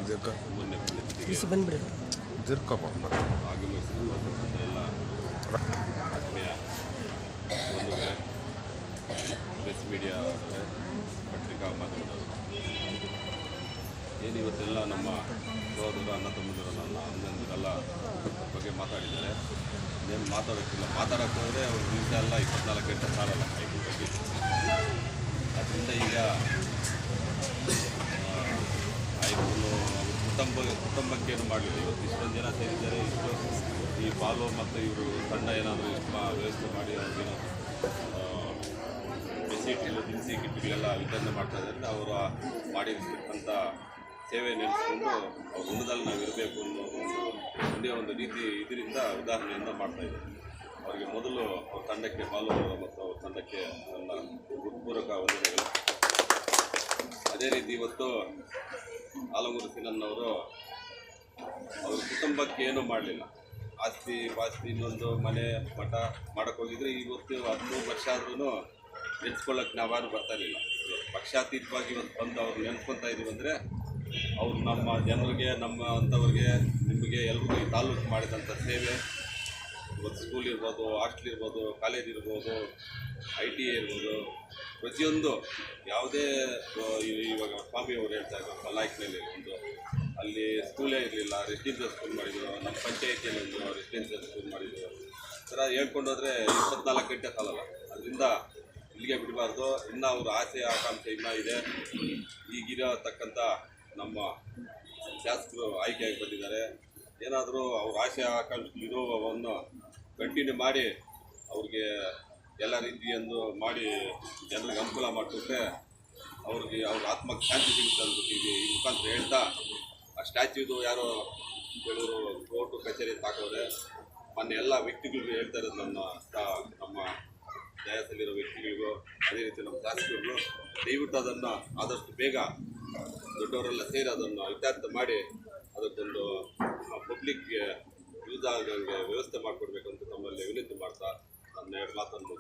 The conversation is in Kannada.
ಮೊನ್ನೆ ಬಂದ್ಬಿಡಿ ಆಗಮಿಸಿರುವಂಥ ಎಲ್ಲ ಆತ್ಮೀಯ ಬಂಧುಗಳೇ, ಪ್ರೆಸ್ ಮೀಡಿಯಾ ಪತ್ರಿಕಾ ಮಾಧ್ಯಮದವರು, ಏನಿವತ್ತೆಲ್ಲ ನಮ್ಮ ಸಹೋದರ ಅಣ್ಣ ತಮ್ಮಂದಿರ ನನ್ನ ಅಣ್ಣಂದಿರೆಲ್ಲ ಬಗ್ಗೆ ಮಾತಾಡಿದ್ದಾರೆ. ಏನು ಮಾತಾಡೋಕ್ಕೆ ಹೋದರೆ ಅವ್ರ ನಿಮಿಷ ಎಲ್ಲ 24 ಗಂಟೆ ಸಾಲಲ್ಲ ಐದು ಬಗ್ಗೆ. ಅದರಿಂದ ಈಗ ಕುಟುಂಬಕ್ಕೆ ಏನು ಮಾಡಲಿಲ್ಲ. ಇವತ್ತು ಇಷ್ಟೊಂದು ಜನ ಸೇರಿದ್ದಾರೆ. ಇಷ್ಟು ಈ ಬಾಲು ಮತ್ತು ಇವರು ತಂಡ ಏನಾದರೂ ವ್ಯವಸ್ಥೆ ಮಾಡಿ ಅವ್ರಿಗೇನೋ ಬಿಸಿಟ್ಟು ದಿನಸಿ ಕಿಟ್ಗಳೆಲ್ಲ ವಿತರಣೆ ಮಾಡ್ತಾ ಇದ್ದಾರೆ. ಅವರು ಮಾಡಿರ್ತಕ್ಕಂಥ ಸೇವೆ ನೆನೆಸ್ಕೊಂಡು ಅವ್ರ ಋಣದಲ್ಲಿ ನಾವು ಇರಬೇಕು ಅನ್ನೋ ಒಂದೇ ಒಂದು ರೀತಿ ಇದರಿಂದ ಉದಾಹರಣೆಯಿಂದ ಮಾಡ್ತಾಯಿದ್ದಾರೆ. ಅವರಿಗೆ ಮೊದಲು ಅವ್ರ ತಂಡಕ್ಕೆ ಬಾಲು ಮತ್ತು ಅವ್ರ ತಂಡಕ್ಕೆ ನನ್ನ ಹೃತ್ಪೂರ್ವಕ ವಂದನೆಗಳು. ಅದೇ ರೀತಿ ಇವತ್ತು ಆಲಮೂರು ಸಿನನ್ನವರು ಅವ್ರ ಕುಟುಂಬಕ್ಕೆ ಏನೂ ಮಾಡಲಿಲ್ಲ. ಆಸ್ತಿ ಪಾಸ್ತಿ ಇನ್ನೊಂದು ಮನೆ ಮಠ ಮಾಡೋಕ್ಕೋಗಿದ್ರೆ ಇವತ್ತು 13 ವರ್ಷ ಆದ್ರೂ ನೆನೆಸ್ಕೊಳ್ಳೋಕ್ಕೆ ನಾವ್ಯಾರು ಬರ್ತಾ ಇರಲಿಲ್ಲ. ಪಕ್ಷಾತೀತವಾಗಿ ಇವತ್ತು ಬಂದು ಅವ್ರು ನೆನೆಸ್ಕೊತಾ ಇದ್ದೀವಿ ಅಂದರೆ ಅವ್ರು ನಮ್ಮ ಜನರಿಗೆ, ನಮ್ಮ ಅಂಥವ್ರಿಗೆ, ನಿಮಗೆ ಎಲ್ರಿಗೂ ಈ ತಾಲೂಕು ಮಾಡಿದಂಥ ಸೇವೆ, ಇವತ್ತು ಸ್ಕೂಲ್ ಇರ್ಬೋದು, ಹಾಸ್ಟೆಲ್ ಇರ್ಬೋದು, ಕಾಲೇಜ್ ಇರ್ಬೋದು, ITA ಇರ್ಬೋದು, ಪ್ರತಿಯೊಂದು ಯಾವುದೇ ಇವಾಗ ಸ್ವಾಮಿಯವರು ಹೇಳ್ತಾ ಇದ್ದಾರೆ ಮಲಾಯ್ಕಿನಲ್ಲಿ ಒಂದು ಅಲ್ಲಿ ಸ್ಕೂಲೇ ಇರಲಿಲ್ಲ, ರೆಸಿಡೆನ್ಷಿಯಲ್ ಸ್ಕೂಲ್ ಮಾಡಿದ್ರು. ನಮ್ಮ ಪಂಚಾಯಿತಿಯಲ್ಲಿ ಒಂದು ರೆಸಿಡೆನ್ಷಿಯಲ್ ಸ್ಕೂಲ್ ಮಾಡಿದ್ರು. ಈ ಥರ ಹೇಳ್ಕೊಂಡೋದ್ರೆ 24 ಗಂಟೆ ಸಾಲಲ್ಲ. ಅದರಿಂದ ಇಲ್ಲಿಗೆ ಬಿಡಬಾರ್ದು. ಇನ್ನೂ ಅವ್ರ ಆಸೆ ಆಕಾಂಕ್ಷೆ ಇನ್ನೂ ಇದೆ. ಈಗಿರತಕ್ಕಂಥ ನಮ್ಮ ಶಾಸಕರು ಆಯ್ಕೆಯಾಗಿ ಬಂದಿದ್ದಾರೆ. ಏನಾದರೂ ಅವ್ರ ಆಸೆ ಆಕಾಂಕ್ಷೆ ಇರೋವನ್ನು ಕಂಟಿನ್ಯೂ ಮಾಡಿ ಅವ್ರಿಗೆ ಎಲ್ಲ ರೀತಿಯೊಂದು ಮಾಡಿ ಜನರಿಗೆ ಅನುಕೂಲ ಮಾಡಿಕೊಟ್ರೆ ಅವ್ರಿಗೆ ಅವ್ರ ಆತ್ಮಕ್ಕೆ ಶಾಂತಿ ಸಿಗುತ್ತೆ ಅಂದ್ಬಿಟ್ಟು ಈ ಮುಖಾಂತರ ಹೇಳ್ತಾ, ಆ ಸ್ಟ್ಯಾಚ್ಯೂದು ಯಾರೋ ಕೆಲವರು ಕೋರ್ಟು ಕಚೇರಿ ತಾಕೋರೆ ಮೊನ್ನೆ ಎಲ್ಲ ವ್ಯಕ್ತಿಗಳಿಗೂ ಹೇಳ್ತಾ ಇರೋದು ನಮ್ಮ ನ್ಯಾಯದಲ್ಲಿರೋ ವ್ಯಕ್ತಿಗಳಿಗೂ, ಅದೇ ರೀತಿ ನಮ್ಮ ಶಾಸಕರಿಗೂ ದಯವಿಟ್ಟು ಅದನ್ನು ಆದಷ್ಟು ಬೇಗ ದೊಡ್ಡವರೆಲ್ಲ ಸೇರಿ ಅದನ್ನು ಇತ್ಯರ್ಥ ಮಾಡಿ ಅದಕ್ಕೊಂದು ಪಬ್ಲಿಕ್ಗೆ ಯೂಸ್ ಆಗಂಗೆ ವ್ಯವಸ್ಥೆ ಮಾಡಿಕೊಡ್ಬೇಕಂತ ತಮ್ಮಲ್ಲಿ ವಿನಂತಿ ಮಾಡ್ತಾ ನನ್ನ 2 ಮಾತನ್ನು